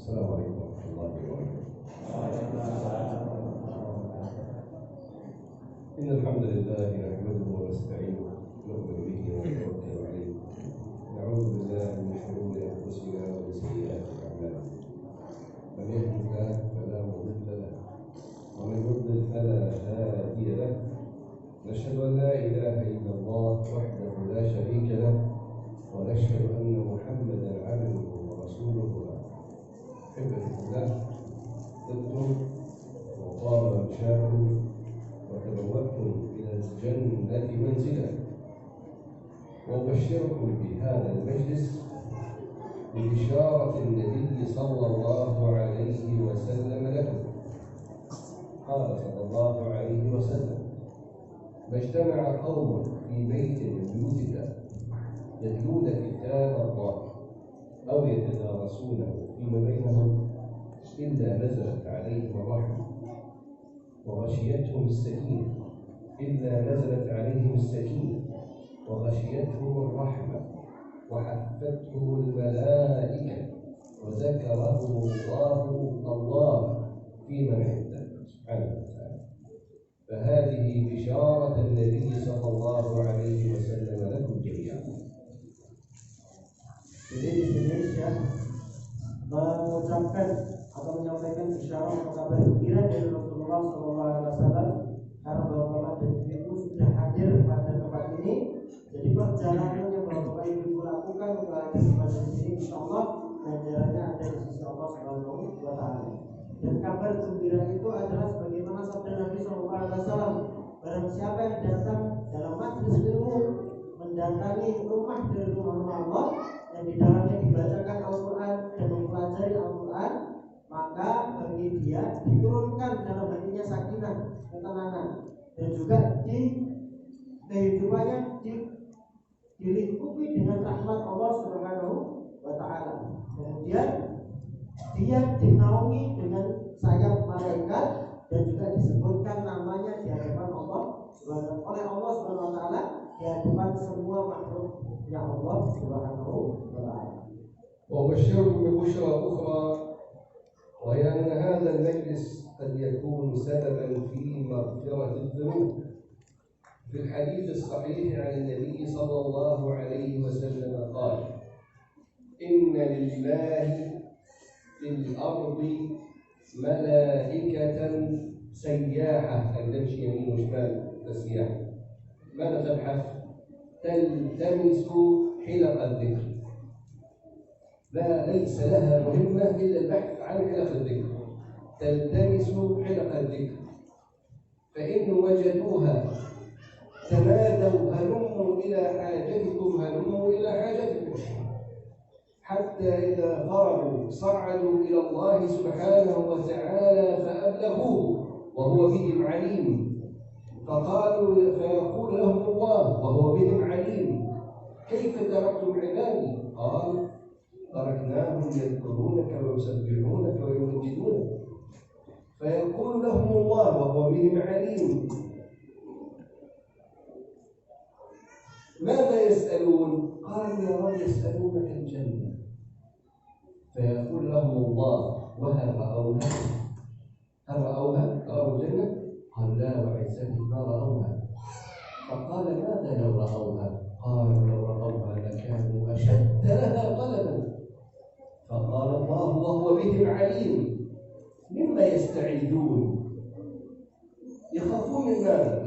السلام عليكم ورحمة الله وبركاته. إن الحمد لله نحمده ونستعينه ونؤمن به ونتوكل عليه. نعوذ بالله من شرور أنفسنا ومن سيئات أعمالنا. من يهده الله فلا مضل له ومن يضلل فلا هادي له. نشهد أن لا إله إلا الله وحده لا شريك له ونشهد أن محمدا عبده ورسوله. أحبتي في الله، طبتم وطاب مشاكم وتبوأتم إلى الجنة منزلا، وأبشركم بهذا المجلس ببشارة النبي صلى الله عليه وسلم لكم. قال صلى الله عليه وسلم: ما اجتمع قوم في بيت من بيوت الله يتلون كتاب الله أو يتدارسونه فيما بينهم إلا نزلت عليهم الرحمة وغشيتهم السكينة وغشيتهم الرحمة وحفتهم الملائكة وذكرهم الله في من عنده سبحانه وتعالى. فهذه بشارة النبي صلى الله عليه وسلم لكم جميعا. Jadi di sini Syekh mengucapkan atau menyampaikan isyarat atau kabar gembira dari Rasulullah SAW karena Bapak dan Ibu sudah hadir pada tempat ini. Jadi perjalanan yang Bapak Ibu lakukan untuk hadir pada sini, insya Allah ganjarannya ada di sisi Allah Subhanahu wa Ta'ala. Dan kabar gembira itu adalah sebagaimana sabda Nabi SAW: barang siapa yang datang dalam majelis ilmu, mendatangi rumah dari rumah Allah yang di dalamnya dibacakan Al-Quran dan mempelajari Al-Quran, maka bagi dia diturunkan dalam hatinya sakinah, ketenangan, dan juga di kehidupannya dilingkupi dengan rahmat Allah Subhanahu wa Ta'ala. Kemudian dia dinaungi dengan sayap malaikat dan juga disebutkan namanya di hadapan Allah oleh Allah Subhanahu wa Ta'ala, di hadapan semua makhluknya Allah Subhanahu wa Ta'ala. وأبشركم ببشرى أخرى، وهي أن هذا المجلس قد يكون سببا في مغفرة الذنوب. في الحديث الصحيح عن النبي صلى الله عليه وسلم قال: إن لله في الأرض ملائكة سياحة، تمشي يمين وشمال السياحة. ماذا تبحث؟ تلتمس حلق الذكر. ليس لها مهمة إلا البحث عن حلق الذكر. تلتمس حلق الذكر، فإن وجدوها تنادوا: هلموا إلى حاجتكم، حتى إذا فرغوا صعدوا إلى الله سبحانه وتعالى فأبلغوه وهو بهم عليم، فيقول لهم الله وهو بهم عليم: كيف تركتم عبادي؟ قال: تركناهم يذكرونك ويسبحونك ويمجدونك. فيقول لهم الله وهو بهم عليم: ماذا يسألون؟ قالوا: يا رب يسألونك الجنة. فيقول لهم الله: وهل رأوها؟ رأوا الجنة؟ قال: لا وعزتي ما رأوها. فقال: ماذا لو رأوها؟ قالوا: لو رأوها لكانوا أشد لها طلبا. فقال الله وهو بهم عليم: مما يستعيدون؟ يخافون من ماذا؟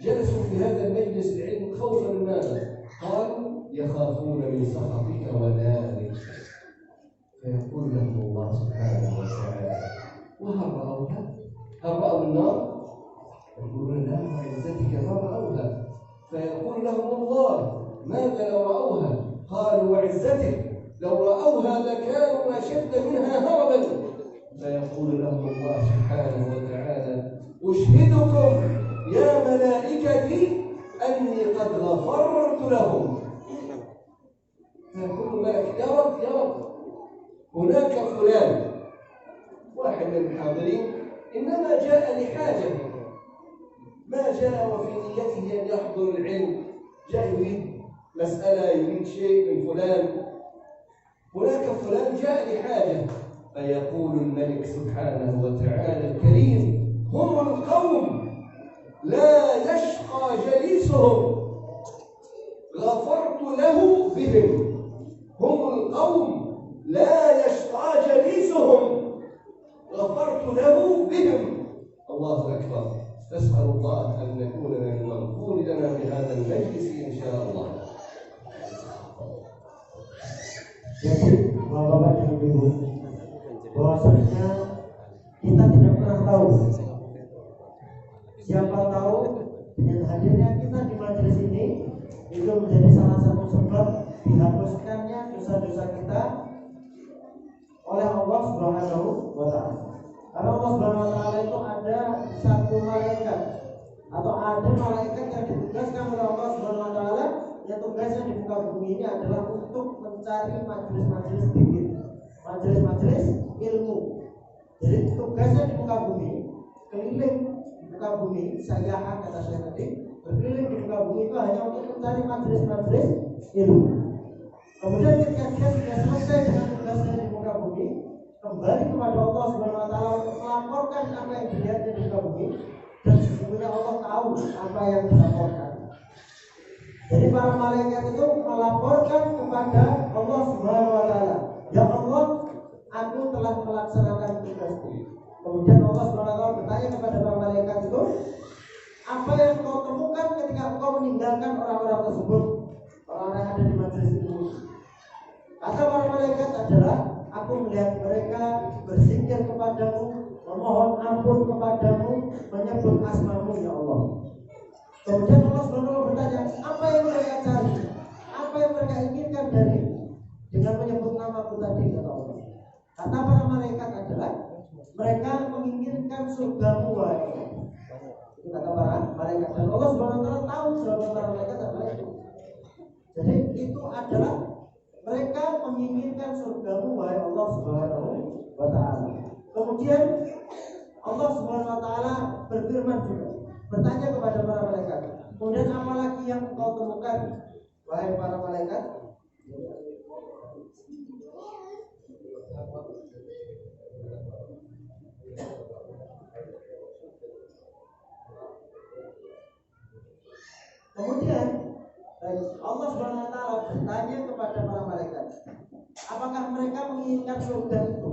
جلسوا في هذا المجلس العلم خوفا من ماذا؟ قالوا: يخافون من سخطك ونارك. فيقول لهم الله سبحانه وتعالى: وهل رأوها؟ هل رأوا النار؟ يقولون: لا وعزتك ما رأوها. فيقول لهم الله: ماذا لو رأوها؟ قالوا: وعزتك لو رأوها لكانوا أشد منها هربا. فيقول لهم الله سبحانه وتعالى: أشهدكم يا ملائكتي أني قد غفرت لهم. فيقول الملك: يا رب هناك فلان، واحد من الحاضرين، إنما جاء لحاجة، ما جاء وفي نيته أن يحضر العلم، جاء يريد مسألة، يريد شيء من فلان. هناك فلان جاء لحاجة فيقول الملك سبحانه وتعالى الكريم هم القوم لا يشقى جليسهم غفرت له بهم. هم القوم لا يشقى جليسهم غفرت له بهم. الله أكبر. نسأل الله أن نكون من المغفور لنا بهذا المجلس إن شاء الله. Jadi Bapak dan Ibu, bahwasanya kita tidak pernah tahu. Siapa tahu dengan hadirnya kita di majelis ini itu menjadi salah satu sebab dihapuskannya dosa-dosa kita oleh Allah Subhanahu wa Ta'ala. Karena Allah Subhanahu wa Ta'ala itu ada satu malaikat atau ada malaikat yang ditugaskan oleh Allah Subhanahu wa Ta'ala, yang tugasnya di muka bumi ini adalah untuk mencari majelis-majelis zikir, majelis-majelis ilmu. Jadi tugasnya di muka bumi, keliling di muka bumi, saya kata saya tadi, berkeliling di muka bumi itu hanya untuk mencari majelis-majelis ilmu. Kemudian ketika dia sudah selesai dengan tugasnya di muka bumi, kembali kepada Allah Subhanahu wa Ta'ala untuk melaporkan apa yang dilihatnya di muka bumi, dan sesungguhnya Allah tahu apa yang dilaporkan. Jadi para malaikat itu melaporkan kepada Allah Subhanahu wa Ta'ala, ya Allah, aku telah melaksanakan tugasku. Kemudian Allah Subhanahu wa Ta'ala bertanya kepada para malaikat itu, apa yang kau temukan ketika engkau meninggalkan orang-orang tersebut, orang-orang yang ada di majelis ini? Kata para malaikat adalah, aku melihat mereka berzikir kepadamu, memohon ampun kepadamu, menyebut asmamu ya Allah. Kemudian Allah Subhanahu wa Ta'ala bertanya, apa yang mereka cari? Apa yang mereka inginkan dari dengan menyebut namaku tadi, kata Allah. Kata para malaikat adalah, mereka menginginkan surgamu wahai Allah. Itu kata para malaikat. Dan Allah Subhanahu wa Ta'ala tahu jawaban para malaikat adalah itu. Jadi itu adalah mereka menginginkan surgamu wahai Allah Subhanahu wa Ta'ala. Kemudian Allah Subhanahu wa Ta'ala berfirman juga, bertanya kepada para malaikat, kemudian apa lagi yang kau temukan wahai para malaikat? Kemudian Allah Subhanahu wa Ta'ala bertanya kepada para malaikat, apakah mereka menginginkan surga itu?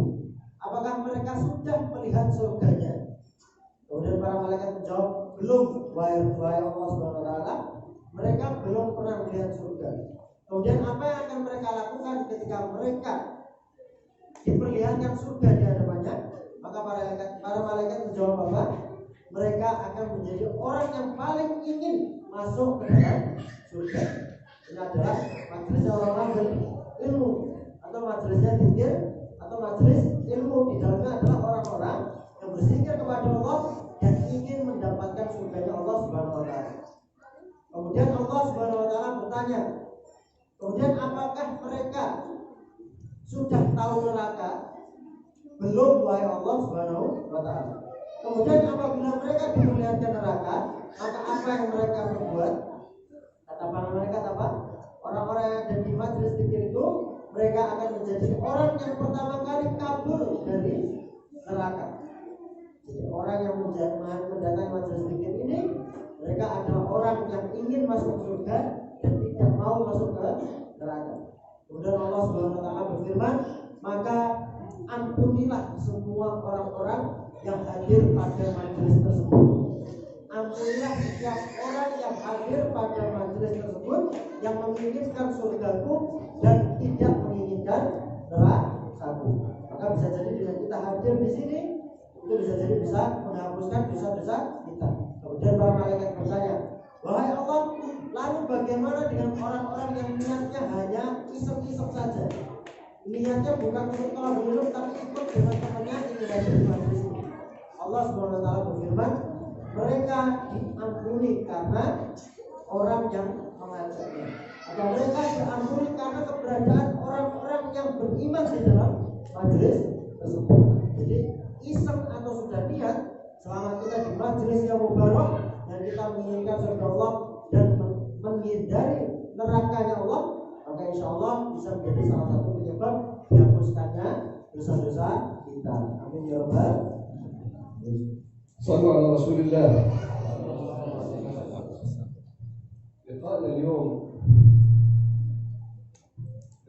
Apakah mereka sudah melihat surganya? Kemudian para malaikat menjawab, belum wahai Allah Subhanahu wa Ta'ala, mereka belum pernah melihat surga. Kemudian apa yang akan mereka lakukan ketika mereka diperlihatkan surga di hadapannya? Maka para malaikat menjawab apa? Mereka akan menjadi orang yang paling ingin masuk ke dalam surga. Ini adalah majelisnya orang-orang berilmu, atau majelisnya zikir, atau majelis ilmu. Di dalamnya adalah orang-orang yang berzikir kepada Allah dan ingin mendapatkan surganya Allah Subhanahu wa Ta'ala. Kemudian Allah Subhanahu wa Ta'ala bertanya, kemudian apakah mereka sudah tahu neraka? Belum wahai Allah Subhanahu wa Ta'ala. Kemudian apabila mereka diperlihatkan neraka, maka apa yang mereka berbuat? Kata para malaikat apa? Orang-orang yang ada di majelis zikir itu, mereka akan menjadi orang yang pertama kali kabur dari neraka. Jadi orang yang mendatangi majelis zikir ini, mereka adalah orang yang ingin masuk surga dan tidak mau masuk ke neraka. Kemudian Allah Subhanahu wa Ta'ala berfirman, maka ampunilah semua orang-orang yang hadir pada majelis tersebut. Ampunilah setiap orang yang hadir pada majelis tersebut yang menginginkan surgaku dan tidak menginginkan nerakaku. Maka bisa jadi dengan kita hadir di sini, itu bisa jadi bisa menghapuskan dosa-dosa kita. Kemudian para malaikat bertanya, wahai Allah, lalu bagaimana dengan orang-orang yang niatnya hanya iseng-iseng saja? Niatnya bukan untuk kalau minum, tapi ikut dengan temannya ingin hadir di majelis ini. Allah Subhanahu wa Ta'ala berfirman, mereka diampuni karena orang yang mengajaknya, atau mereka diampuni karena keberadaan orang-orang yang beriman di dalam majelis tersebut. Jadi iseng atau sudah niat, selama kita di majelis yang mubarak dan kita menginginkan surga Allah dan menghindari nerakanya Allah, maka insya Allah bisa menjadi salah satu penyebab dihapuskannya dosa-dosa kita. Amin ya rabbal. صلوا على رسول الله. لقاءنا اليوم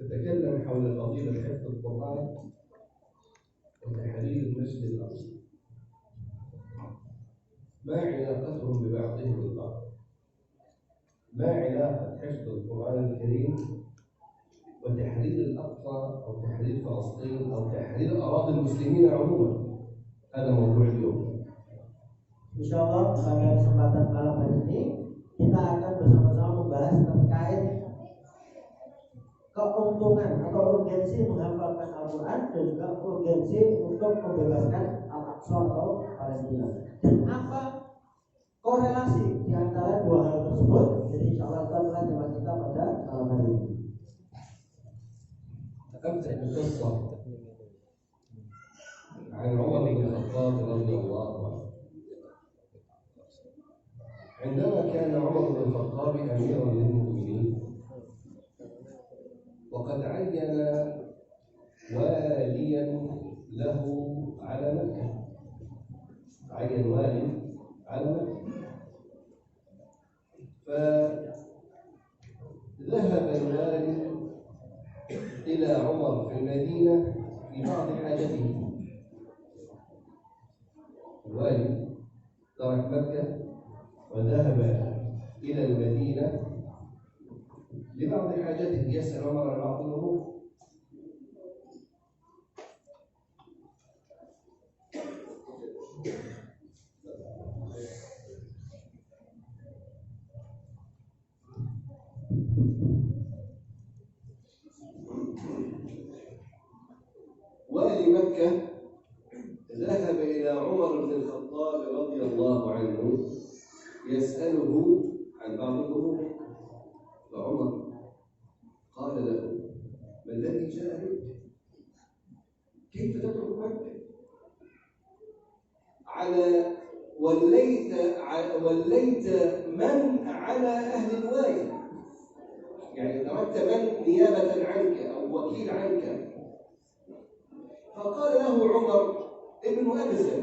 نتكلم حول فضيلة حفظ القرآن وتحرير المسجد الأقصى. ما علاقتهم ببعضهم البعض؟ ما علاقة حفظ القرآن الكريم وتحرير الأقصى أو تحرير فلسطين أو تحرير أراضي المسلمين عموما؟ هذا موضوع اليوم. Insyaallah pada kesempatan malam hari ini kita akan bersama-sama membahas terkait keuntungan atau urgensi menghafalkan Al-Quran dan juga urgensi untuk membebaskan Al-Aqsa atau Palestina, dan apa korelasi di antara dua hal tersebut. Jadi insyaallah itu adalah tema kita pada malam hari ini. أبدأ بقصة عن عمر بن الخطاب رضي الله عنه. عندما كان عمر بن الخطاب أميرا للمؤمنين وقد عين واليا له على مكة، عين والي على مكة، فذهب الوالي إلى عمر في المدينة في بعض حاجته. الوالي ترك مكة وذهب إلى المدينة لبعض حاجته، يسأل عمر عن بعض الأمور. والي مكة ذهب إلى عمر بن الخطاب رضي الله عنه يسأله عن بعض الأمور، فعمر قال له: ما الذي جاء بك؟ كيف تترك مكة؟ وليت من على أهل الوادي، يعني تركت من نيابة عنك أو وكيل عنك. فقال له عمر: ابن أبزة،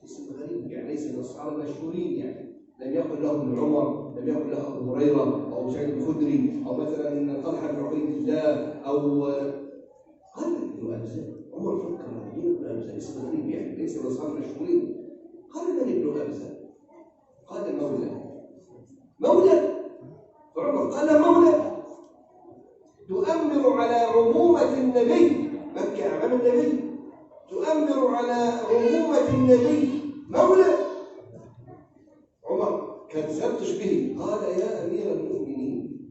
اسم غريب يعني ليس من الصحابة المشهورين، يعني لم يقل له ابن عمر، لم يقل له أبو هريرة أو سعيد الخدري أو مثلا طلحة بن عبيد الله أو قال ابن أبزة. عمر فكر: مين ابن أبزة؟ اسم غريب يعني ليس من الصحابة المشهورين. قال: من ابن أبزة؟ قال: مولى. فعمر قال: مولى تؤمر على عمومة النبي، مكة أمام النبي، تؤمر على عمومة النبي مولى. عمر كان سبتش به. قال: يا أمير المؤمنين،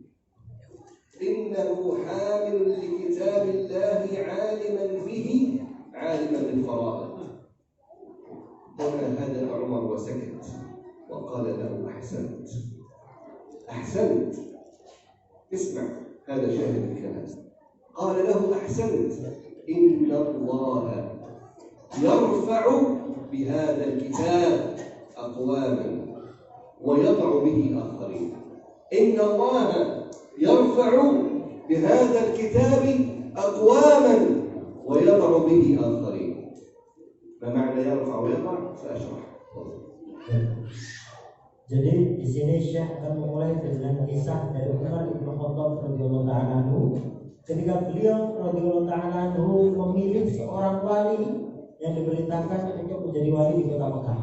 إنه حامل لكتاب الله عالما به، عالما بالفرائض. هنا هدأ عمر وسكت وقال له: أحسنت. اسمع، هذا شاهد الكلام. قال له: أحسنت، إن الله يرفع بهذا الكتاب أقواما ويضع به آخرين. إن الله يرفع بهذا الكتاب أقواما ويضع به آخرين. ما معنى يرفع ويضع؟ سأشرح. Jadi di sini Syekh akan memulai dengan kisah dari Umar bin Khattab radhiyallahu ta'ala anhu, ketika beliau radhiyallahu ta'ala anhu memilih seorang wali yang diperintahkan untuk menjadi wali di kota Mekah.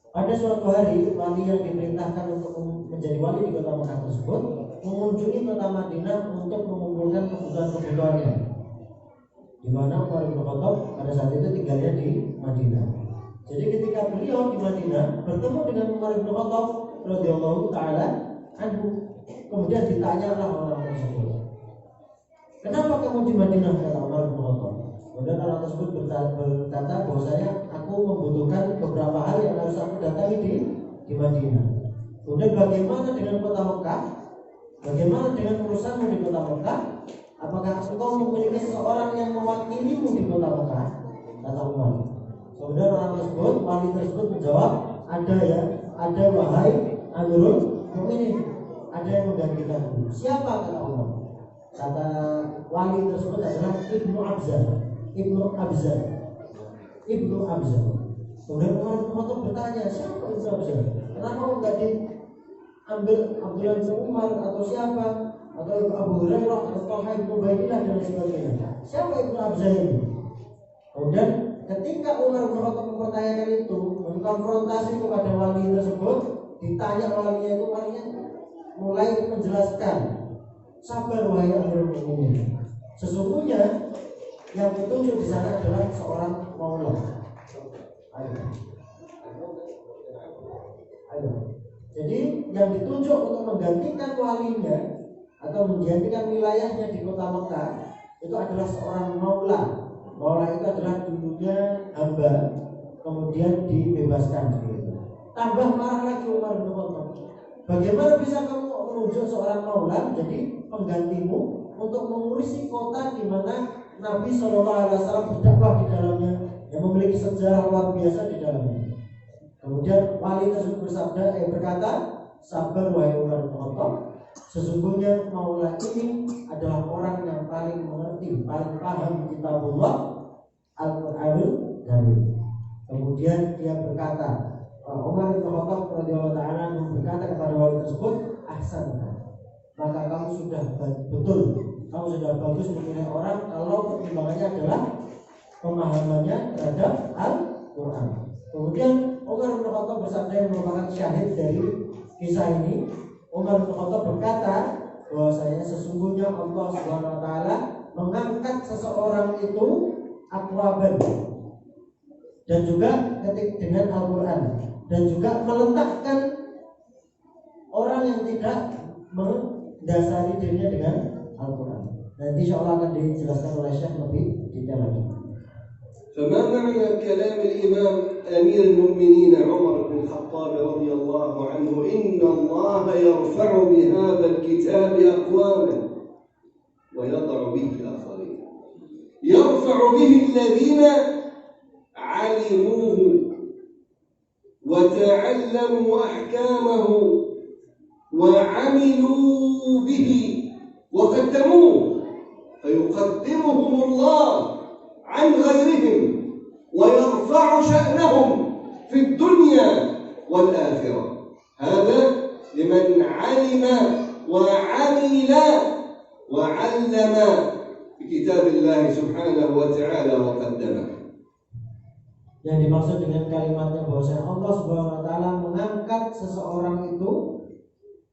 Pada suatu hari, wali yang diperintahkan untuk menjadi wali di kota Mekah tersebut mengunjungi kota Madinah untuk mengumpulkan kebutuhan-kebutuhannya, di mana Umar bin Khattab pada saat itu tinggalnya di Madinah. Jadi ketika beliau di Madinah bertemu dengan Umar bin Khattab radhiyallahu ta'ala anhu, kemudian ditanyalah orang tersebut, kenapa kamu di Madinah? Kata Umar bin Khattab. Kemudian orang tersebut berkata bahwasanya aku membutuhkan beberapa hal yang harus aku datangi di Madinah. Kemudian bagaimana dengan kota Mekah? Bagaimana dengan urusanmu di kota Mekah? Apakah engkau memiliki seorang yang mewakilimu di kota Mekah? Kata Umar. Kemudian wali tersebut menjawab, ada wahai Amirul Mukminin, ada yang menggantikanku. Siapa? Kata Umar. Kata wali tersebut adalah Ibnu Abzar. Kemudian Umar bin Khattab bertanya, siapa Ibnu Abzar? Kenapa enggak diambil Abdullah bin Umar atau siapa? Atau Abu Hurairah atau Talha bin Ubaidillah dan sebagainya. Siapa Ibnu Abzar ini? Kemudian ketika Umar bin Khattab mempertanyakan itu, mengkonfrontasi kepada wali tersebut, ditanya walinya itu, walinya mulai menjelaskan, sabar wahai Amirul Mukminin. Sesungguhnya yang petunjuk di sana adalah seorang maula. Ayo. Jadi yang ditunjuk untuk menggantikan walinya atau menggantikan wilayahnya di kota Mekah itu adalah seorang maula. Maula itu adalah dulunya hamba, kemudian dibebaskan. Tambah marah lagi Umar bin Khattab. Bagaimana bisa kamu menunjuk seorang maula menjadi penggantimu untuk mengurusi kota di mana Nabi SAW berdakwah di dalamnya, yang memiliki sejarah luar biasa di dalamnya. Kemudian wali tersebut berkata, sabar wahai Umar bin Khattab, sesungguhnya maula ini adalah orang yang paling mengerti, paling paham kitabullah Al-Qur'anul Karim. Kemudian dia berkata, Umar bin Khattab radhiyallahu ta'ala berkata kepada wali tersebut, ahsanta, maka kamu sudah betul, kamu sudah bagus menilai orang kalau pertimbangannya adalah pemahamannya terhadap Al-Quran. Kemudian Umar bin Khattab bersabda yang merupakan syahid dari kisah ini. Umar bin Khattab berkata bahwasanya sesungguhnya Allah Subhanahu wa taala mengangkat seseorang itu aqwaban dan juga ketik dengan Al-Quran, dan juga meletakkan orang yang tidak mendasari dirinya dengan Al-Quran. Nanti insyaallah akan dijelaskan oleh Syekh lebih detail lagi. فما معنى كلام الإمام أمير المؤمنين عمر بن الخطاب رضي الله عنه إن الله يرفع بهذا الكتاب أقواما ويضع به آخرين، يرفع به الذين علموه وتعلموا أحكامه وعملوا به وقدموه، فيقدمهم الله عن غيرهم ويرفع شأنهم في الدنيا والآخرة. هذا لمن علم وعمل وعلم بكتاب الله سبحانه وتعالى وقدمه. Yang dimaksud dengan kalimatnya bahwasanya Allah Subhanahu wa taala mengangkat seseorang itu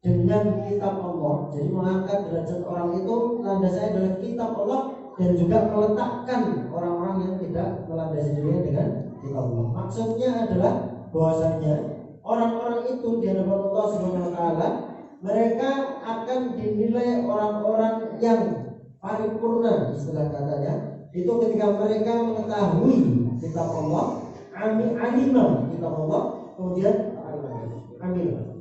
dengan kitab Allah. Jadi mengangkat derajat orang itu landasnya adalah kitab Allah, dan juga meletakkan orang-orang yang tidak melandasi dirinya dengan kitab Allah. Maksudnya adalah bahwasanya orang-orang itu di hadapan Allah Subhanahu wa taala mereka akan dinilai orang-orang yang paripurna, istilah katanya itu ketika mereka mengetahui kitab Allah, alimah kitab Allah, kemudian amil.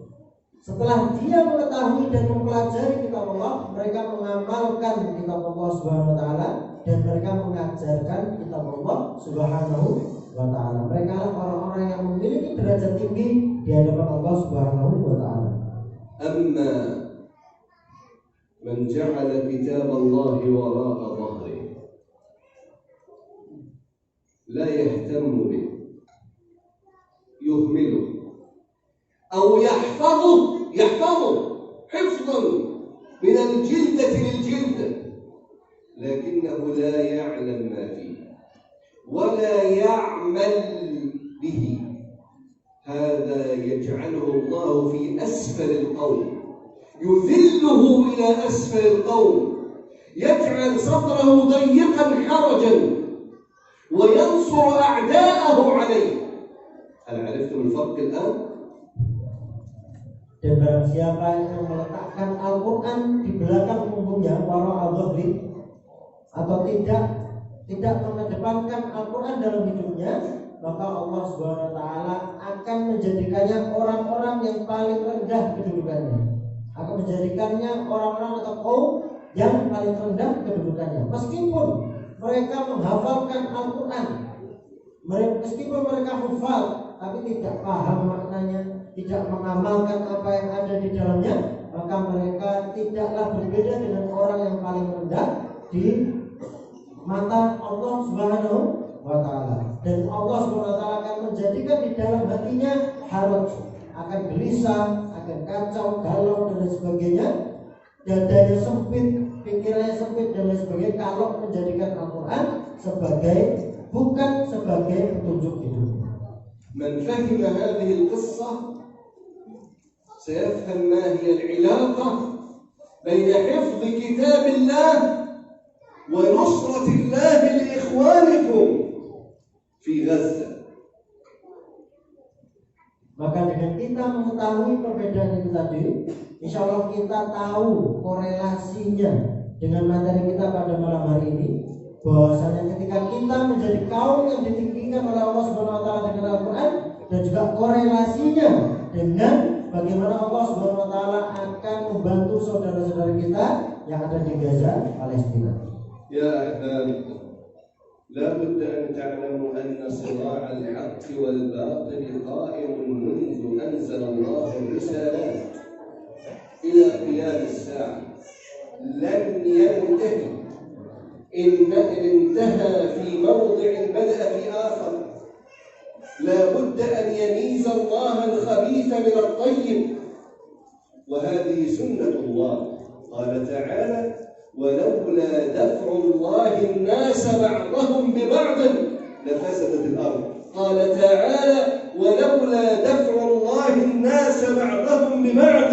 Setelah dia mengetahui dan mempelajari kitab Allah, mereka mengamalkan kitab Allah Subhanahu wa taala dan mereka mengajarkan kitab Allah Subhanahu wa taala. Mereka lah orang-orang yang memiliki derajat tinggi di hadapan Allah Subhanahu wa taala. Amma man ja'ala kitab Allah wara'a dhahri la yahtammu bih yuhmiluh أو يحفظه حفظا من الجلدة للجلدة، لكنه لا يعلم ما فيه ولا يعمل به، هذا يجعله الله في أسفل القوم، يذله إلى أسفل القوم، يجعل صدره ضيقا حرجا وينصر أعداءه عليه. هل عرفتم الفرق الآن؟ Dan barang siapa yang meletakkan Al-Quran di belakang punggungnya, wara al-dhahri, atau tidak mengedepankan Al-Quran dalam hidupnya, maka Allah Subhanahu wa taala akan menjadikannya orang-orang yang paling rendah kedudukannya, akan menjadikannya orang-orang atau kaum yang paling rendah kedudukannya, meskipun mereka menghafalkan Al-Quran, meskipun mereka hafal tapi tidak paham maknanya, tidak mengamalkan apa yang ada di dalamnya, maka mereka tidaklah berbeda dengan orang yang paling rendah di mata Allah Subhanahu wa ta'ala. Dan Allah Subhanahu wa ta'ala akan menjadikan di dalam hatinya haraj, akan gelisah, akan kacau, galau dan lain sebagainya, dadanya sempit, pikirannya sempit dan lain sebagainya, kalau menjadikan Al-Quran bukan sebagai petunjuk hidup. من فهم هذه القصة سيفهم ما هي العلاقة بين حفظ كتاب الله ونصرة الله لإخوانكم في غزة. Maka dengan kita mengetahui perbedaan itu tadi, insya Allah kita tahu korelasinya dengan materi kita pada malam hari ini, bahwasanya ketika kita menjadi kaum yang ditinggikan oleh Allah Subhanahu wa taala dengan Al-Qur'an, dan juga korelasinya dengan bagaimana Allah Subhanahu wa taala akan membantu saudara-saudara kita yang ada di Gaza, Palestina. Ya ahbab, لا بد أن تعلموا أن صراع الحق والباطل قائم منذ أنزل الله الرسالات إلى قيام الساعة، لن ينتهي. إن انتهى في موضع بدأ في آخر. لا بد أن يميز الله الخبيث من الطيب، وهذه سنة الله. قال تعالى: ولولا دفع الله الناس بعضهم ببعض لفسدت الأرض. قال تعالى: ولولا دفع الله الناس بعضهم ببعض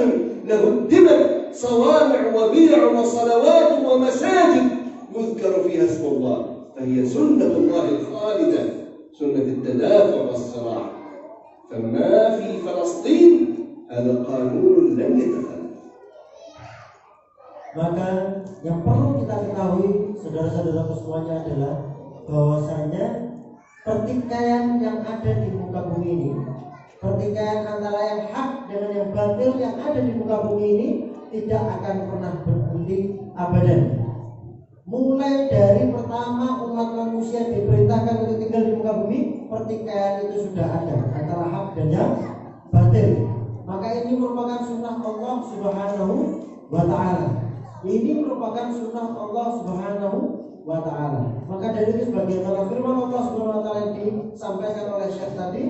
لهدمت صوامع وبيع وصلوات ومساجد يذكر فيها اسم الله. فهي سنة الله الخالدة، سنة التدافع والصراع. فما في فلسطين هذا قانون لن يتخلف. Maka yang perlu kita ketahui saudara-saudaraku semuanya adalah bahwasanya pertikaian yang ada di muka bumi ini, pertikaian antara yang hak dengan yang batil yang ada di muka bumi ini tidak akan pernah berhenti abadan. Mulai dari pertama umat manusia diperintahkan untuk tinggal di muka bumi, pertikaian itu sudah ada antara hak dan yang batil. Maka ini merupakan sunnah Allah Subhanahu wa ta'ala. Ini merupakan sunnah Allah Subhanahu wa ta'ala. Maka dari itu sebagaimana firman Allah Subhanahu wa ta'ala yang disampaikan oleh Syekh tadi,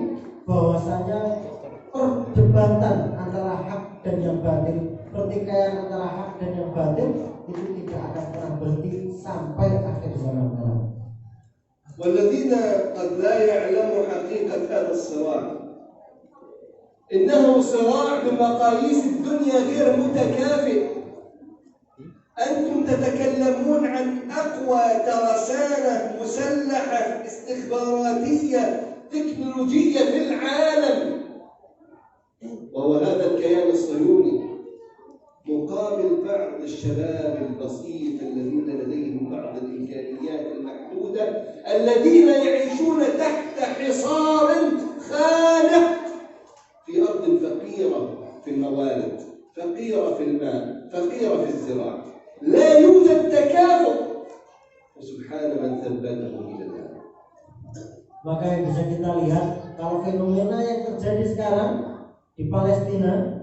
bahwasanya perdebatan antara hak dan yang batil, pertikaian antara hak dan yang batil itu tidak akan pernah berhenti sampai akhir zaman kelak. والذين قد لا يعلموا حقيقة هذا الصراع إنه صراع بمقاييس الدنيا غير متكافئ. أنتم تتكلمون عن أقوى ترسانة مسلحة استخباراتية تكنولوجية في العالم، وهو هذا الكيان الصهيوني، مقابل بعض الشباب البسيط الذين لديهم بعض الإمكانيات المحدودة، الذين يعيشون تحت حصار خانق في أرض فقيرة في الموارد، فقيرة في الماء، فقيرة في الزراعة. لا يوجد تكافؤ، وسبحان من ثبته إلى الآن. Maka yang bisa kita lihat kalau fenomena yang terjadi sekarang di Palestina,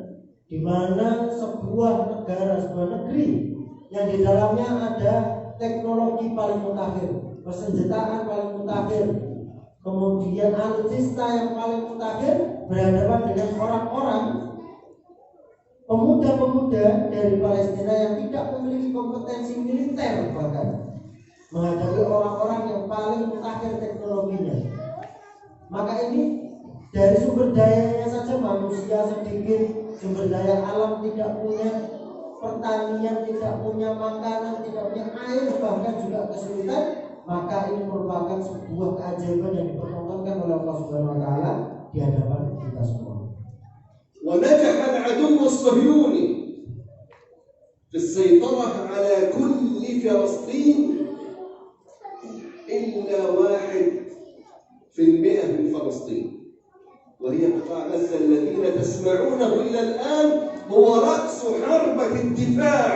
di mana sebuah negara, sebuah negeri yang di dalamnya ada teknologi paling mutakhir, persenjataan paling mutakhir, kemudian alutsista yang paling mutakhir, berhadapan dengan orang-orang pemuda-pemuda dari Palestina yang tidak memiliki kompetensi militer, bahkan menghadapi orang-orang yang paling mutakhir teknologinya. Maka ini dari sumber dayanya saja manusia sedikit, sumber daya alam tidak punya, pertanian tidak punya, makanan tidak punya, air bahkan juga kesulitan. Maka ini merupakan sebuah keajaiban yang dipertontonkan oleh Allah Subhanahu wa taala di hadapan kita semua. ونجح العدو الصهيوني في السيطرة على كل فلسطين إلا 1% من فلسطين، وهي قطاع غزة الذين تسمعونه إلى الآن هو رأس حربة الدفاع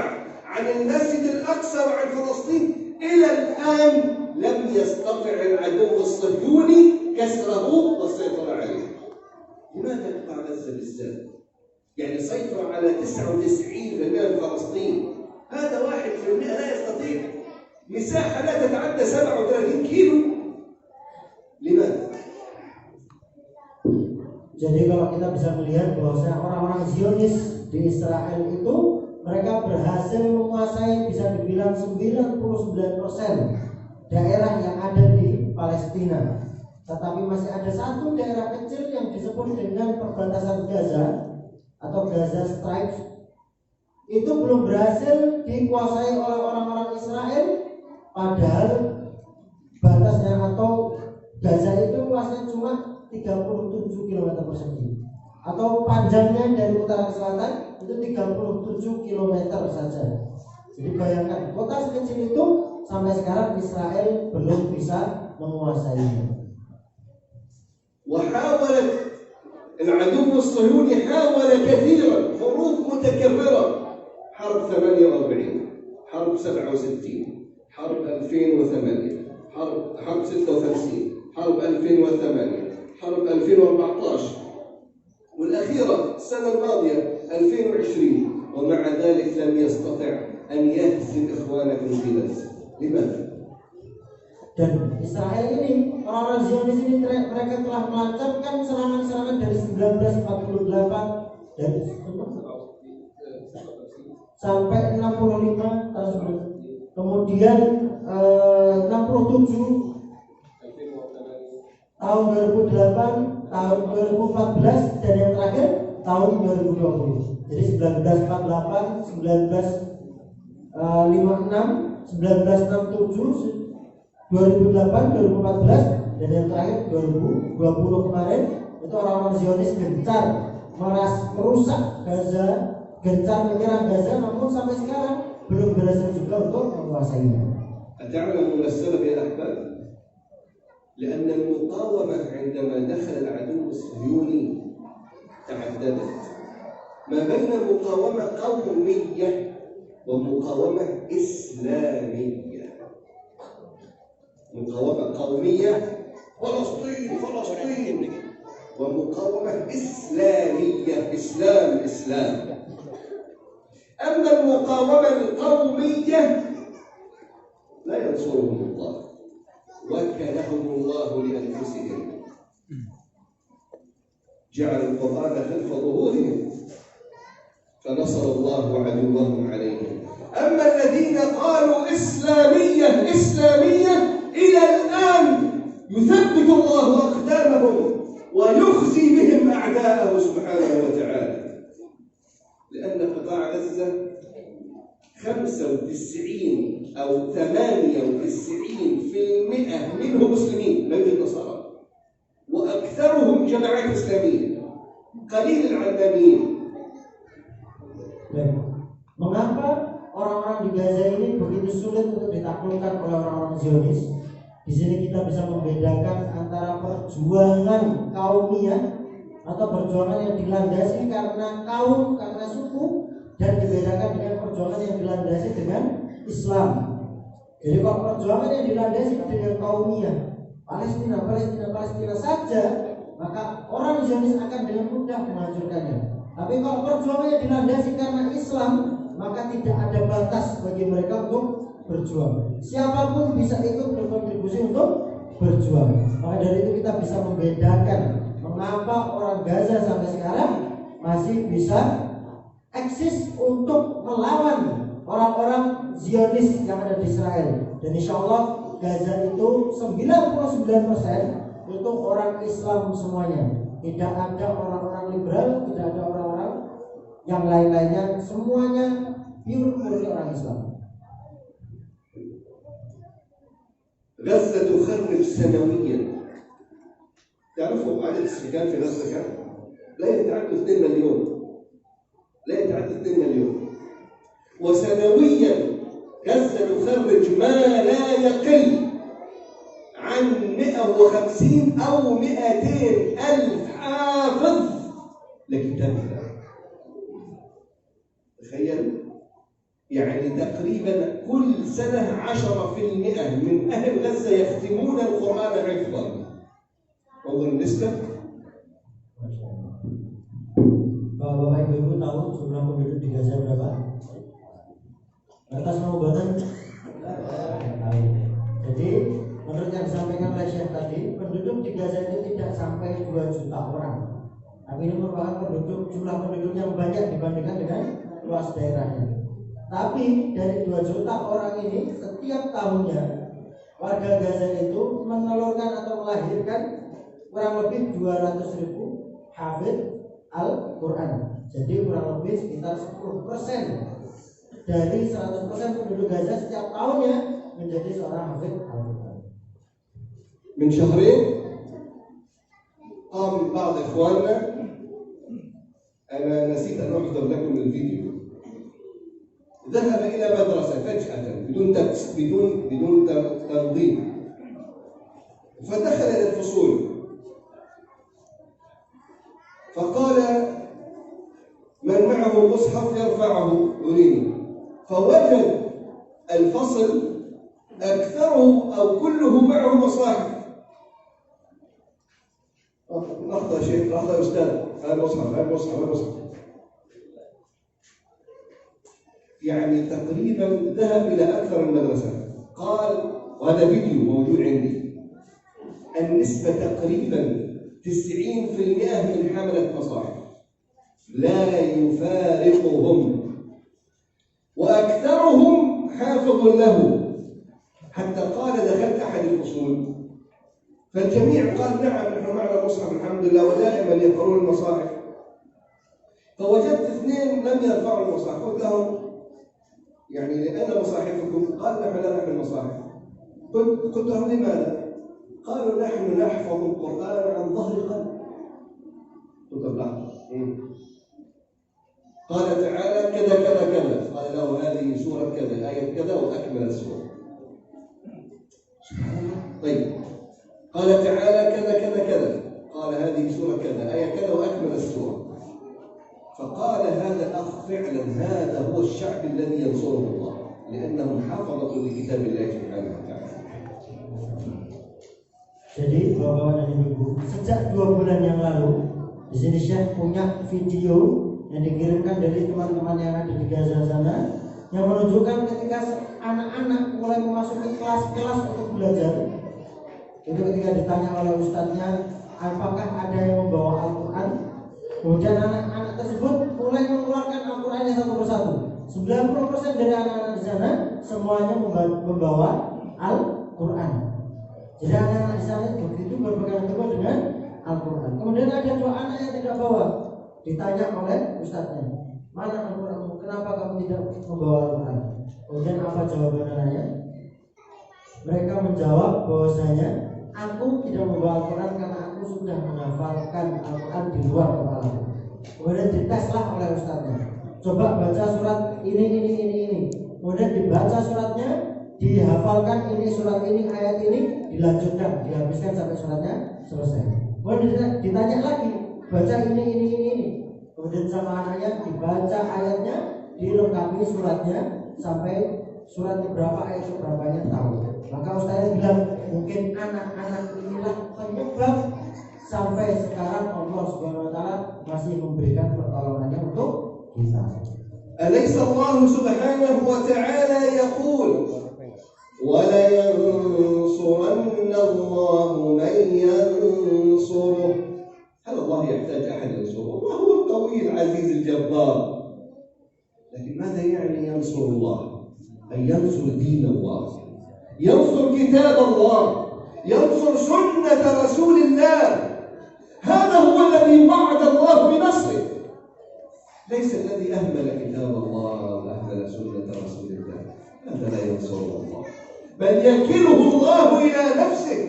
عن المسجد الأقصى وعن فلسطين. إلى الآن لم يستطع العدو الصهيوني كسره والسيطرة عليه. لماذا قطاع غزة بالذات؟ يعني يسيطر على 99% من فلسطين. هذا 1% لا يستطيع. مساحة لا تتعدى 37 كيلو. لماذا؟ Jadi kalau kita bisa melihat bahwa orang-orang Zionis di Israel itu mereka berhasil menguasai bisa dibilang 99% daerah yang ada di Palestina. Tetapi masih ada satu daerah kecil yang disebut dengan perbatasan Gaza atau Gaza Strip. Itu belum berhasil dikuasai oleh orang-orang Israel, padahal batasnya atau Gaza itu luasnya cuma 37 km persegi, atau panjangnya dari utara ke selatan itu 37 km saja. Jadi bayangkan kota sekecil itu sampai sekarang Israel belum bisa menguasainya. وحاولت العدو الصهيوني حاول كثيرا حروب متكررة، حرب 48، حرب 67، حرب 2008، حرب 56، حرب 2008، حرب 2014، والأخيرة السنة الماضية 2020، ومع ذلك لم يستطع أن يهزم إخوانكم في غزة. لماذا؟ Dan Israel ini, orang-orang Zionis ini mereka telah melancarkan serangan-serangan dari 1948 dan sampai 65 tahun, kemudian 67, tahun 2008, tahun 2014, dan yang terakhir tahun 2020. Jadi 1948, 1956, 1967, 2008, 2014, dan yang terakhir 2020 kemarin itu orang-orang Zionis gencar merusak Gaza, gencar menyerang Gaza, namun sampai sekarang belum berhasil juga untuk menguasainya. أتعلم السبب يا أحباب؟ لأن المقاومة عندما دخل العدو الصهيوني تعددت ما بين مقاومة قومية ومقاومة إسلامية. مقاومة قومية فلسطين، ومقاومة إسلامية إسلام. أما المقاومة القومية لا ينصرهم الله، وكلهم الله لأنفسهم، جعل القرآن خلف ظهورهم فنصر الله عدوهم عليهم. أما الذين قالوا إسلامية إلى الآن يثبت الله أقدامهم ويخزي بهم أعداءه سبحانه وتعالى، لأن قطاع غزة 95 أو 98% منه مسلمين لا يوجد نصارى، وأكثرهم جماعات إسلامية، قليل العلمانيين. Mengapa orang-orang di Gaza ini begitu sulit untuk ditaklukkan oleh orang-orang Zionis? Di sini kita bisa membedakan antara perjuangan kaumiyah atau perjuangan yang dilandasi karena kaum, karena suku, dan dibedakan dengan perjuangan yang dilandasi dengan Islam. Jadi kalau perjuangan yang dilandasi dengan kaumiyah, Palestina saja, maka orang Zionis akan dengan mudah menghancurkannya. Tapi kalau perjuangan yang dilandasi karena Islam, maka tidak ada batas bagi mereka untuk berjuang. Siapapun bisa ikut berkontribusi untuk berjuang. Maka dari itu kita bisa membedakan mengapa orang Gaza sampai sekarang masih bisa eksis untuk melawan orang-orang Zionis yang ada di Israel. Dan insya Allah Gaza itu 99% itu orang Islam semuanya. Tidak ada orang-orang liberal, tidak ada orang-orang yang lain-lainnya, semuanya pure orang Islam. غزة تخرج سنويا. تعرفوا عدد السكان في غزة كم؟ لا يتعدى 2 مليون. لا يتعدى 2 مليون. وسنويا غزة تخرج ما لا يقل عن 150 أو 200 ألف حافظ لكتاب الله. تخيل، يعني تقريبا كل سنة 10% من أهل غزة يختمون القرآن حفظا. انظر النسبة. Bapak Ibu tahu Batas pengobatan. Jadi menurut yang disampaikan oleh Syekh tadi, penduduk di Gaza itu tidak sampai 2 juta orang. Tapi ini merupakan jumlah penduduk yang banyak dibandingkan dengan luas daerahnya. Tapi dari 2 juta orang ini setiap tahunnya warga Gaza itu menelurkan atau melahirkan kurang lebih 200.000 hafidz Al-Quran. Jadi kurang lebih sekitar 10% dari 100% penduduk Gaza setiap tahunnya menjadi seorang hafidz Al-Quran. من شهرين قام بعض إخواننا، أنا نسيت أن أحضر لكم الفيديو، ذهب إلى مدرسة فجأة بدون تنظيم، فدخل إلى الفصول فقال من معه المصحف يرفعه يريني، فوجد الفصل أكثره أو كله معه مصاحف. لحظة يا شيخ، لحظة يا أستاذ، هذا مصحف. يعني تقريبا ذهب إلى أكثر المدرسة. قال، وهذا فيديو موجود عندي، النسبة تقريبا 90% من حملة مصاحف لا يفارقهم، وأكثرهم حافظ له. حتى قال دخلت أحد الفصول فالجميع قال نعم نحن معنا مصحف الحمد لله ودائما يقرؤون المصاحف. فوجدت 2 لم يرفعوا المصاحف، قلت لهم يعني لأن مصاحفكم؟ قال نحن لا نحمل مصاحف. قلت لهم لماذا؟ قالوا نحن نحفظ القرآن عن ظهر قلب. قلت لهم قال تعالى كذا كذا كذا، قال له هذه سورة كذا آية كذا وأكمل السورة. طيب، قال تعالى كذا كذا كذا، قال هذه سورة كذا آية كذا وأكمل السورة. فقال هذا الأخ فعلا هذا هو الشعب الذي ينصره الله، لأنهم حفظوا لكتاب الله سبحانه وتعالى. Jadi Bapak dan Ibu, sejak 2 bulan yang lalu di sini Syekh punya video yang dikirimkan dari teman-teman yang ada di Gaza sana, yang menunjukkan ketika anak-anak mulai memasuki kelas-kelas untuk belajar, itu ketika ditanya oleh ustadznya apakah ada yang membawa Al-Quran, kemudian anak-anak tersebut mulai mengeluarkan Al-Qurannya satu persatu. 90% dari anak-anak di sana semuanya membawa Al-Quran. Jadi anak-anak di sana begitu berpegang teguh dengan Al-Quran. Kemudian ada 2 anak yang tidak bawa. Ditanya oleh ustadznya, mana Al-Quranmu? Kenapa kamu tidak membawa Al-Quran? Kemudian apa jawaban anaknya? Mereka menjawab bahwasanya aku tidak membawa Al-Quran karena aku sudah menghafalkan Al-Quran di luar kepala. Kemudian diteslah oleh ustadznya. Coba baca surat ini. Kemudian dibaca suratnya, dihafalkan ini surat ini, ayat ini, dilanjutkan, dihabiskan sampai suratnya selesai. Kemudian ditanya lagi, baca ini. Kemudian sama anaknya dibaca ayatnya, dilengkapi suratnya sampai surat keberapa, ayat keberapanya tahu. Maka ustaznya bilang mungkin anak-anak inilah penyebab sampai sekarang Allah Subhanahu wa taala masih memberikan pertolongannya untuk kita. أليس الله سبحانه وتعالى يقول ولينصرن الله من ينصره؟ هل الله يحتاج أحد ينصره؟ الله هو القوي العزيز الجبار. لكن ماذا يعني ينصر الله؟ أن ينصر دين الله، ينصر كتاب الله، ينصر سنة رسول الله. هذا هو الذي وعد الله بنصره، ليس الذي أهمل كتاب الله وأهمل سنة رسول الله. هذا لا ينصره الله، بل يكله الله إلى نفسه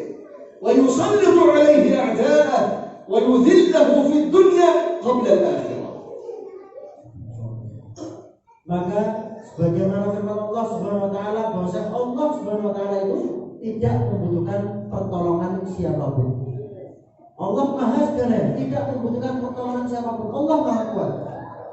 ويسلط عليه أعداءه ويذله في الدنيا قبل الآخرة. Maka sebagaimana firman Allah Subhanahu wa taala bahwa Allah Subhanahu wa taala itu tidak membutuhkan pertolongan siapapun. Allah Maha Segala, tidak membutuhkan pertolongan siapapun. Allah Maha Kuat.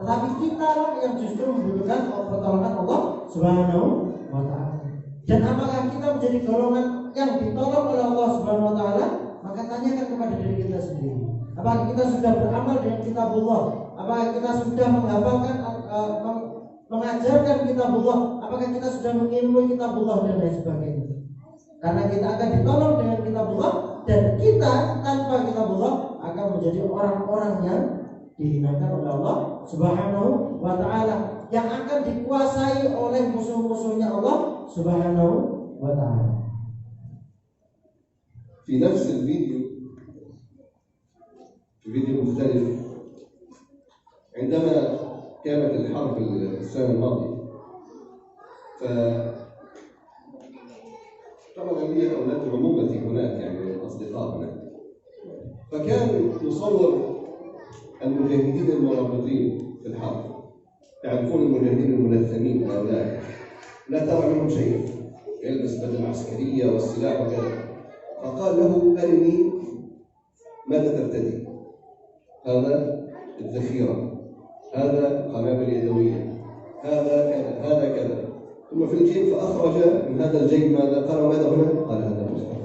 Tetapi kita lah yang justru membutuhkan pertolongan Allah Subhanahu wa taala. Dan apakah kita menjadi golongan yang ditolong oleh Allah Subhanahu wa taala? Maka tanyakan kepada diri kita sendiri. Apakah kita sudah beramal dengan kitabullah? Apakah kita sudah menghafalkan mengajarkan kitabullah, apakah kita sudah mengilmui kitabullah dan lain sebagainya. Karena kita akan ditolong dengan kitabullah, dan kita tanpa kitabullah akan menjadi orang-orang yang dihinakan oleh Allah Subhanahu wa ta'ala, yang akan dikuasai oleh musuh-musuhnya Allah Subhanahu wa ta'ala. في نفس الفيديو، في فيديو مختلف، عندما كانت الحرب السنة الماضية، طبعا لي أولاد عمومتي هناك، يعني أصدقاء هناك، فكان يصور المجاهدين المرابطين في الحرب، تعرفون المجاهدين الملثمين هؤلاء لا ترى منهم شيء، يلبس بدلة عسكرية والسلاح وكذا، فقال له أرني ماذا ترتدي؟ هذا الذخيرة، هذا قنابل يدوية، هذا كذا، هذا كذا، ثم في الجيب فأخرج من هذا الجيب ماذا؟ قال ماذا هنا؟ قال هذا مصحف.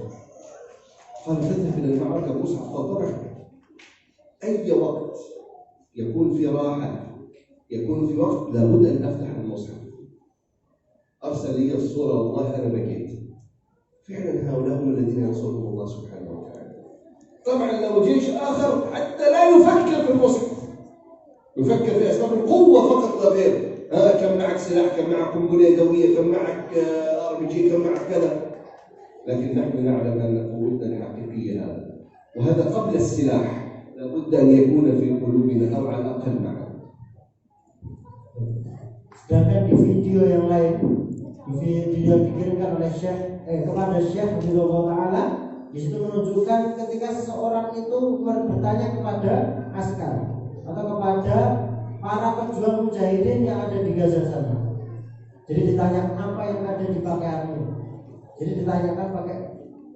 قال تذهب إلى المعركة بمصحف؟ قال طبعا. أي وقت يكون في راحة، يكون في وقت لابد أن أفتح المصحف. أرسل لي الصورة، والله أنا بكيت. فعلا هؤلاء هم الذين ينصرهم الله سبحانه وتعالى. طبعا لو جيش آخر حتى لا يفكر في المصحف، يفكر في أسباب القوة فقط لا غير، كم معك سلاح، كم معك قنبلة يدوية، كم معك RPG، كم معك كذا. لكن نحن نعلم أن قوتنا الحقيقية هذا، وهذا قبل السلاح، لابد أن يكون في قلوبنا أو على الأقل معنا. Sedangkan di video yang lain, di video yang dikirimkan oleh Syekh kepada Syekh Abdullah Ta'ala, di situ menunjukkan ketika seseorang itu bertanya kepada askar atau kepada para pejuang mujahidin yang ada di Gaza sana. Jadi ditanya apa yang ada di pakaianmu. Jadi ditanyakan pakai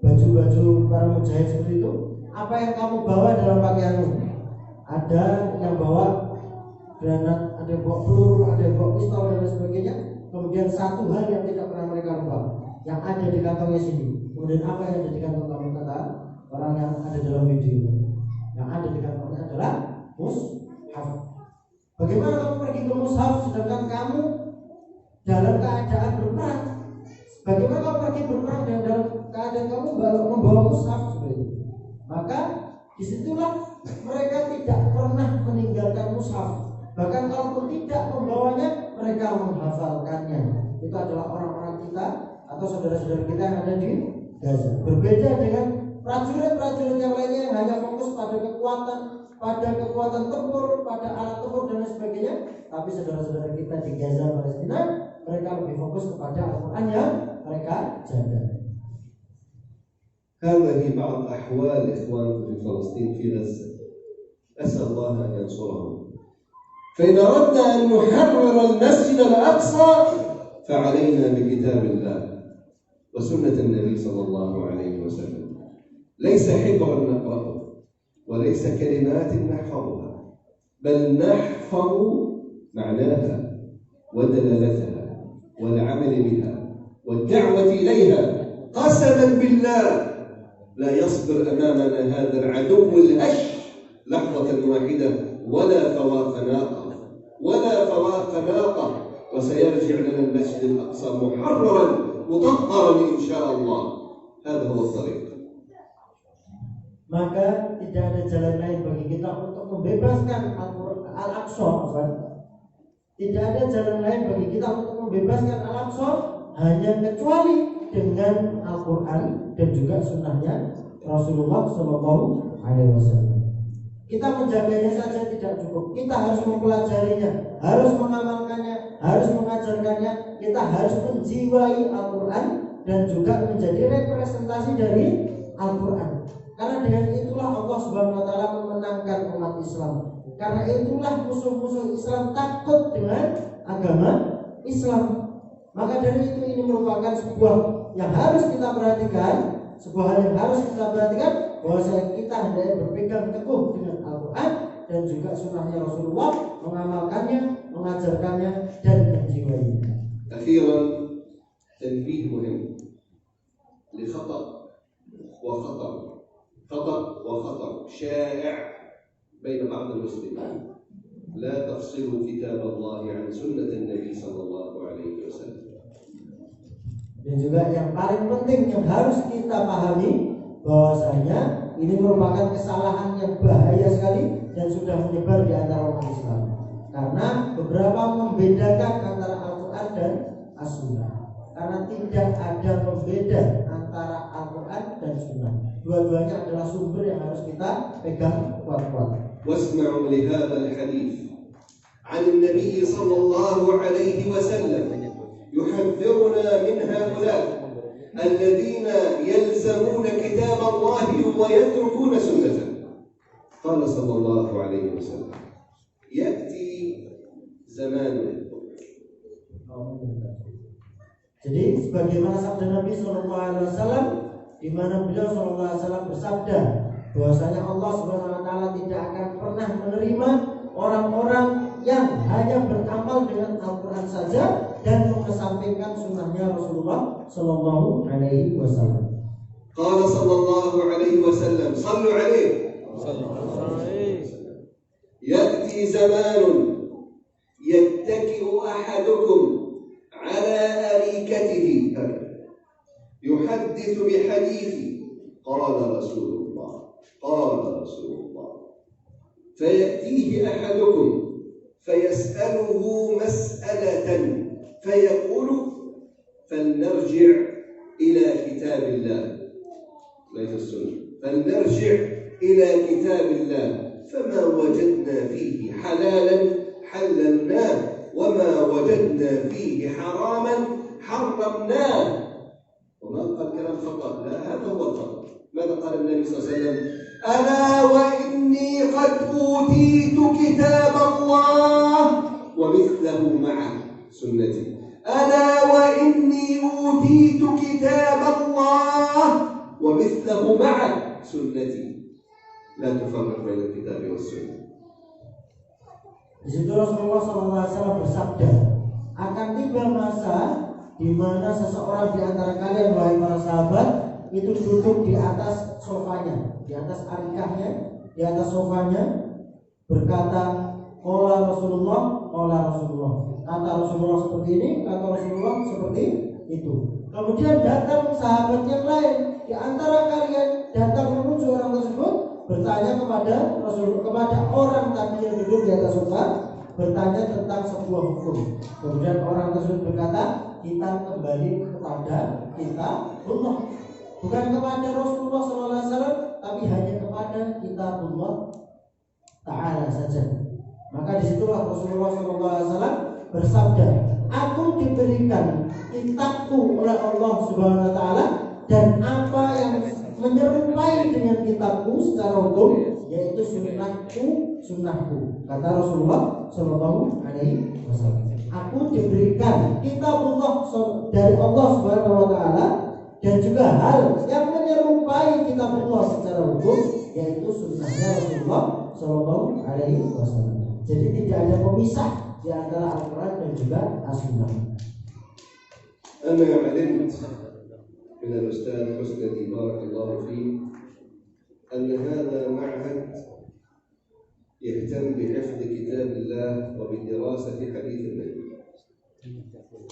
baju-baju para mujahid seperti itu, apa yang kamu bawa dalam pakaianmu? Ada yang bawa granat, ada yang bawa peluru, ada yang bawa pistol dan lain sebagainya. Kemudian satu hal yang tidak pernah mereka lupa, yang ada di kantongnya sini. Kemudian apa yang ada di kantong kamu? Kata orang yang ada dalam video, yang ada di kantongnya adalah mushaf. Bagaimana kamu pergi ke mushaf sedangkan kamu dalam keadaan berperang? Bagaimana kamu pergi berperang dan dalam keadaan kamu membawa mushaf seperti itu? Maka disitulah mereka tidak pernah meninggalkan mushaf. Bahkan kalaupun tidak membawanya, mereka menghafalkannya. Itu adalah orang-orang kita atau saudara-saudara kita yang ada di Gaza. Berbeda dengan prajurit-prajurit yang lainnya yang hanya fokus pada kekuatan tempur, pada alat tempur dan lain sebagainya. Tapi saudara-saudara kita di Gaza, Palestina, mereka lebih fokus kepada Al-Quran yang mereka jaga. هذه بعض أحوال إخوانكم في فلسطين في غزة، أسأل الله أن ينصرهم. فإن أردنا أن نحرر المسجد الأقصى فعلينا بكتاب الله وسنة النبي صلى الله عليه وسلم. ليس حبرا نقرأه وليس كلمات نحفظها، بل نحفظ معناها ودلالتها والعمل بها والدعوة إليها. قسما بالله لا يصبر أمامنا هذا العدو الهش لحظة واحدة ولا فواق ناقة وسيرجع لنا المسجد الأقصى محررا مطهرا إن شاء الله. هذا هو الطريق. Maka tidak ada jalan lain bagi kita untuk membebaskan Al-Aqsa. Tidak ada jalan lain bagi kita untuk membebaskan Al-Aqsa hanya kecuali dengan Al-Quran dan juga sunnahnya Rasulullah Shallallahu Alaihi Wasallam. Kita menjaganya saja tidak cukup. Kita harus mempelajarinya, harus mengamalkannya, harus mengajarkannya. Kita harus menjiwai Al-Quran dan juga menjadi representasi dari Al-Quran. Karena dengan itulah Allah Subhanahu Wa Taala memenangkan umat Islam. Karena itulah musuh-musuh Islam takut dengan agama Islam. Maka dari itu ini merupakan sebuah yang harus kita perhatikan, sebuah hal yang harus kita perhatikan, bahwa kita hendaknya berpegang teguh dengan Al-Quran dan juga sunnahnya Rasulullah, mengamalkannya, mengajarkannya dan menjiwainya. أخيرا تنبيه مهم لخطأ وخطر شائع بين بعض المسلمين. لا تفصلوا كتاب الله عن سنة النبي صلى الله عليه وسلم. Dan juga yang paling penting yang harus kita pahami bahwasanya ini merupakan kesalahan yang bahaya sekali dan sudah menyebar di antara umat Islam. Karena beberapa membedakan antara Al-Quran dan As-Sunnah. Karena tidak ada pembeda antara Al-Quran dan Sunnah. Dua-duanya adalah sumber yang harus kita pegang kuat-kuat. واسمعوا لهذا الحديث عن النبي صلى الله عليه وسلم يحذرنا من هؤلاء الذين يلزمون كتاب الله ويتركون سنته. قال صلى الله عليه وسلم يأتي زمان. Jadi sebagaimana sabda Nabi SAW, di mana beliau SAW bersabda bahwasanya Allah Subhanahu wa taala tidak akan pernah menerima orang-orang yang hanya beramal dengan Al-Quran saja dan mengesampingkan sunnahnya Rasulullah Sallallahu Alaihi Wasallam. Qala sallallahu alaihi wasallam, sallu alaihi. Ya'ti zamanun yattaki'u ahadukum ala arikatihi yuhaddithu bihadithi qala Rasulullah فيأتيه أحدكم فيسأله مسألة فيقول فلنرجع إلى كتاب الله ليس السنة فلنرجع إلى كتاب الله فما وجدنا فيه حلالا حللناه وما وجدنا فيه حراما حرمناه. وما قال كلام خطأ، لا هذا هو الخطأ. ماذا قال النبي صلى الله عليه وسلم؟ ألا وإني قد أوتيت كتاب الله ومثله معه سنتي. ألا وإني أوتيت كتاب الله ومثله معه سنتي. لا تفرق بين الكتاب والسنة. Di situ Rasulullah SAW bersabda, akan tiba masa di mana seseorang di antara kalian, wahai para sahabat, itu duduk di atas sofanya, di atas arikahnya, di atas sofanya, berkata, qala Rasulullah, kata Rasulullah seperti ini, kata Rasulullah seperti itu. Kemudian datang sahabat yang lain di antara kalian, datang menuju orang tersebut, bertanya kepada Rasulullah, kepada orang tadi yang duduk di atas sofa, bertanya tentang sebuah hukum. Kemudian orang tersebut berkata, kita kembali kepada kitabullah, bukan kepada Rasulullah SAW, tapi hanya kepada kitabullah Ta'ala saja. Maka disitulah Rasulullah SAW bersabda, aku diberikan kitabku oleh Allah Subhanahu Wa Ta'ala, dan apa yang menyerupai dengan kitabku secara hukum, yaitu sunnahku, kata Rasulullah Sallallahu Alaihi Wasallam. Aku diberikan kitabullah dari Allah Subhanahu Wa Ta'ala, dan juga hal yang menyerupai kitabullah secara hukum, yaitu sunnahnya Rasulullah Sallallahu Alaihi Wasallam. Jadi tidak ada pemisah di antara Al-Quran dan juga As-Sunnah. أنا علمت من الأستاذ حسني بارك الله فيه أن هذا معهد يهتم بحفظ كتاب الله وبدراسة حديث النبي.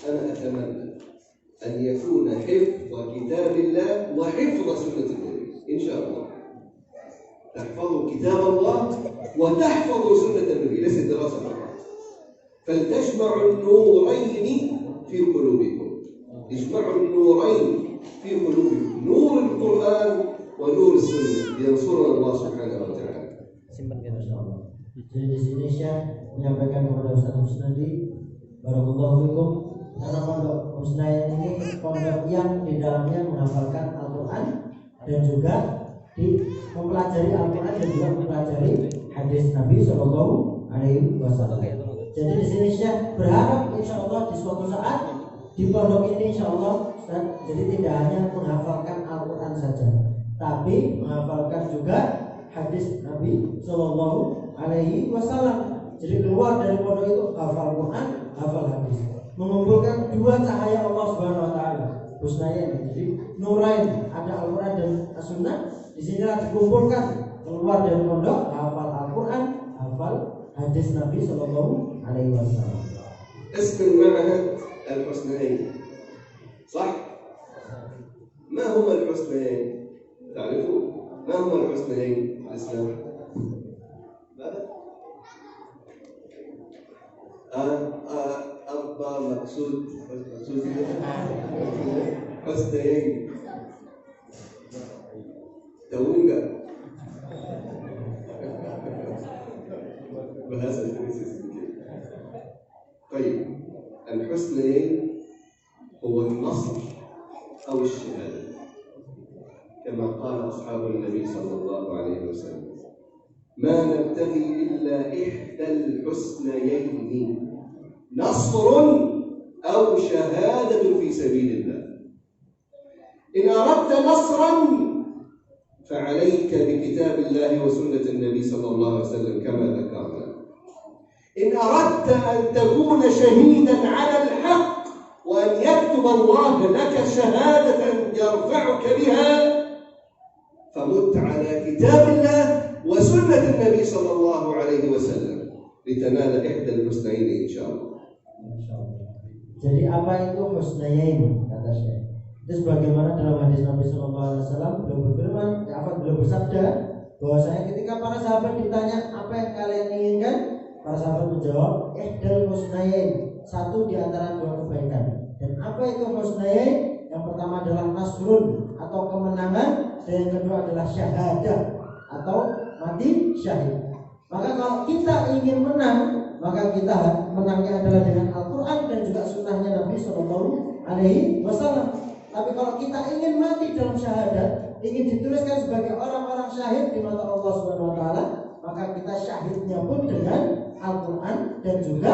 أنا أتمنى أن يكون حفظ كتاب الله وحفظ سنة النبي إن شاء الله. تحفظوا كتاب الله وتحفظوا سنة النبي، ليس دراسة فقط. فلتجمعوا النورين في قلوبكم، اجمعوا النورين في قلوبكم، نور القرآن ونور السنة لينصرنا الله سبحانه وتعالى. Jadi di sini Syekh menyampaikan kepada Ustaz Husnadi, barakallahu fikum, karena pondok Husnaya ini pondok yang di dalamnya menghafalkan Al-Quran dan juga mempelajari Al-Quran dan juga mempelajari hadis Nabi Sallallahu Alaihi Wasallam. Jadi di sini Syekh berharap insya Allah di suatu saat di pondok ini insya Allah Ustaz, jadi tidak hanya menghafalkan Al-Quran saja, tapi menghafalkan juga hadis Nabi Sallallahu Alaihi Wasallam. Jadi keluar dari pondok itu hafal Quran, hafal hadis, mengumpulkan dua cahaya Allah Subhanahu Wa Taala, husnayain. Jadi nurain, ada Al-Quran dan As-Sunnah. Di sinilah dikumpulkan, keluar dari pondok hafal Al-Quran, hafal hadis. hadis Nabi Shallallahu Alaihi Wasallam. اسم المعهد الحسنيين صح؟ ما هما الحسنيين؟ تعرفوا؟ ما هما الحسنيين في الإسلام؟ ماذا؟ أربع مقصود حسنيين توقع bahasa Indonesia sedikit. طيب الحسنيين هو النصر أو الشهادة كما قال أصحاب النبي صلى الله عليه وسلم ما نبتغي إلا إحدى الحسنيين نصر أو شهادة في سبيل الله. إن أردت نصرا فعليك بكتاب الله وسنة النبي صلى الله عليه وسلم كما ذكرنا. إن أردت أن تكون شهيدا على الحق وأن يكتب الله لك شهادة يرفعك بها فمت على كتاب الله وسنة النبي صلى الله عليه وسلم لتنال إحدى الحسنيين إن شاء الله. Jadi apa itu husnayain kata Syekh? Itu sebagaimana dalam hadis Nabi Sallallahu Alaihi Wasallam beliau berfirman, beliau bersabda bahwasanya ketika para sahabat ditanya apa yang kalian inginkan, para sahabat menjawab ihdal husnayain, satu di antara dua kebaikan. Dan apa itu husnayain? Yang pertama adalah nasrun atau kemenangan, dan yang kedua adalah syahadah atau mati syahid. Maka kalau kita ingin menang, maka kita menangnya adalah dengan Al-Quran dan juga sunnahnya Nabi Sallallahu Alaihi Wasallam. Tapi kalau kita ingin mati dalam syahadat, ingin dituliskan sebagai orang-orang syahid di mata Allah Subhanahu Wa Taala, maka kita syahidnya pun dengan Al-Quran dan juga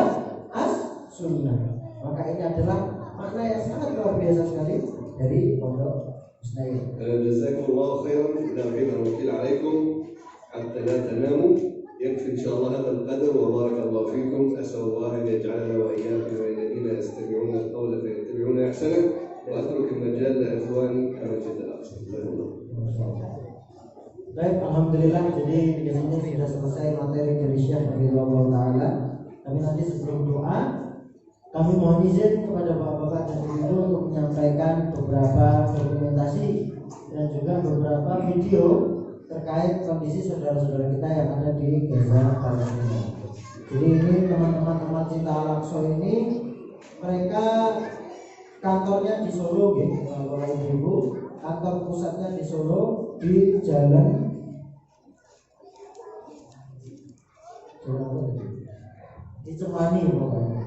As-Sunnah. Maka ini adalah makna yang sangat luar biasa sekali dari pondok Husnayain. Jazakumullahu khairan. Ila hina wakil alaikum hatta la tanamu. يكفي إن شاء الله هذا القدر وبارك الله فيكم. أسأل الله أن يجعلنا وإياكم من الذين يستمعون القول فيتبعون أحسنه وأترك المجال لإخواني كمجد الأقصى. Baik, alhamdulillah. Jadi di sini sudah selesai materi dari Syekh Radhiyallahu Taala. Tapi nanti sebelum doa, kami mohon izin kepada bapak-bapak dan ibu untuk menyampaikan beberapa dokumentasi dan juga beberapa video terkait kondisi saudara-saudara kita yang ada di Gaza Palestina. Jadi ini teman-teman Cinta Al-Aqsa ini, mereka kantornya di Solo, gitu, Bapak Ibu. Kantor pusatnya di Solo di Jalan di Cemani pokoknya.